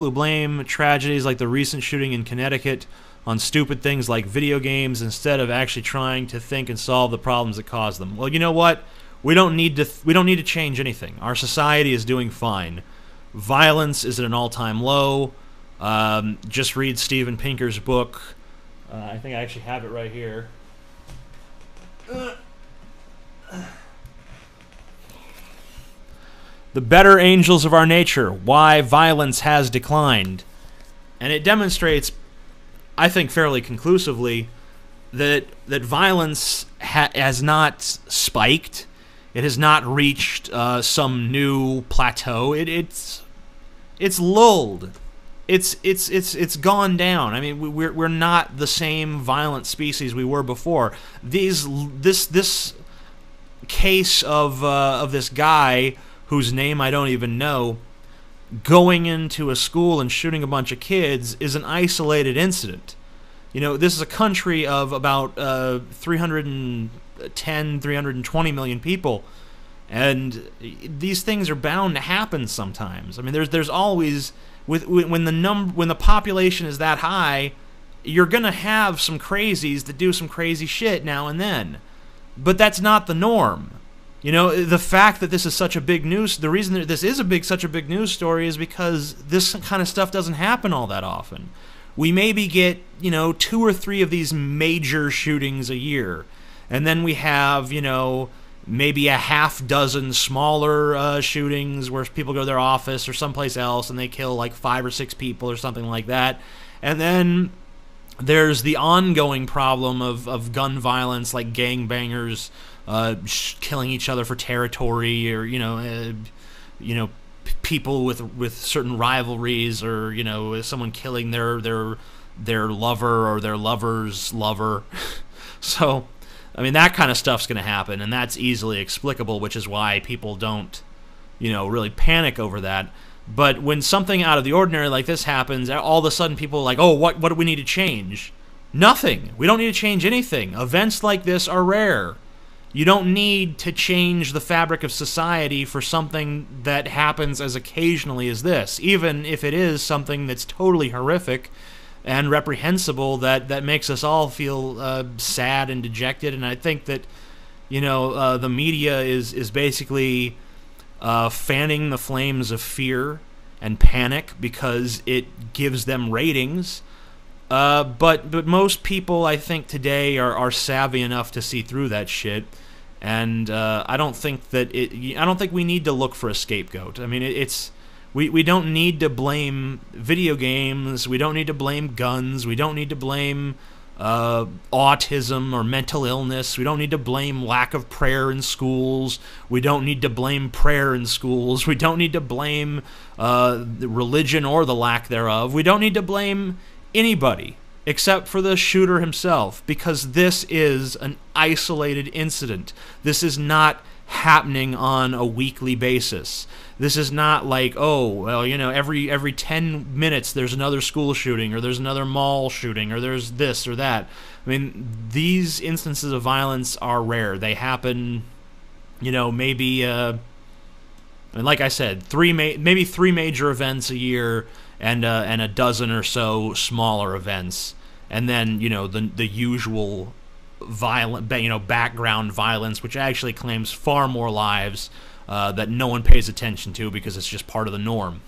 who blame tragedies like the recent shooting in Connecticut on stupid things like video games instead of actually trying to think and solve the problems that cause them. Well, you know what? We don't need to change anything. Our society is doing fine. Violence is at an all-time low. Just read Steven Pinker's book. I think I actually have it right here. The Better Angels of Our Nature, Why Violence Has Declined. And it demonstrates, I think fairly conclusively, that violence has not spiked. It has not reached some new plateau. It's lulled. It's gone down. I mean, we're not the same violent species we were before. This case of this guy whose name I don't even know going into a school and shooting a bunch of kids is an isolated incident. You know, this is a country of about 310, 320 million people, and these things are bound to happen sometimes. I mean, there's always when the population is that high, you're gonna have some crazies that do some crazy shit now and then, but that's not the norm. You know, the fact that this is such a big news, the reason that this is such a big news story is because this kind of stuff doesn't happen all that often. We maybe get, you know, 2 or 3 of these major shootings a year, and then we have, you know, maybe a half dozen smaller shootings where people go to their office or someplace else and they kill like 5 or 6 people or something like that. And then there's the ongoing problem of gun violence, like gangbangers killing each other for territory, or people with certain rivalries, or someone killing their lover or their lover's lover. So, I mean, that kind of stuff's going to happen, and that's easily explicable, which is why people don't, really panic over that. But when something out of the ordinary like this happens, all of a sudden people are like, oh, what do we need to change? Nothing. We don't need to change anything. Events like this are rare. You don't need to change the fabric of society for something that happens as occasionally as this, even if it is something that's totally horrific and reprehensible that makes us all feel sad and dejected. And I think that, the media is basically fanning the flames of fear and panic because it gives them ratings. But most people, I think, today are savvy enough to see through that shit. And I don't think we need to look for a scapegoat. I mean, we don't need to blame video games. We don't need to blame guns. We don't need to blame autism or mental illness. We don't need to blame lack of prayer in schools. We don't need to blame prayer in schools. We don't need to blame religion or the lack thereof. We don't need to blame anybody except for the shooter himself, because this is an isolated incident. This is not happening on a weekly basis. This is not like, oh, well, every 10 minutes there's another school shooting, or there's another mall shooting, or there's this or that. I mean, these instances of violence are rare. They happen, maybe, and like I said, maybe 3 major events a year, and a dozen or so smaller events, and then the usual violent, background violence, which actually claims far more lives that no one pays attention to because it's just part of the norm.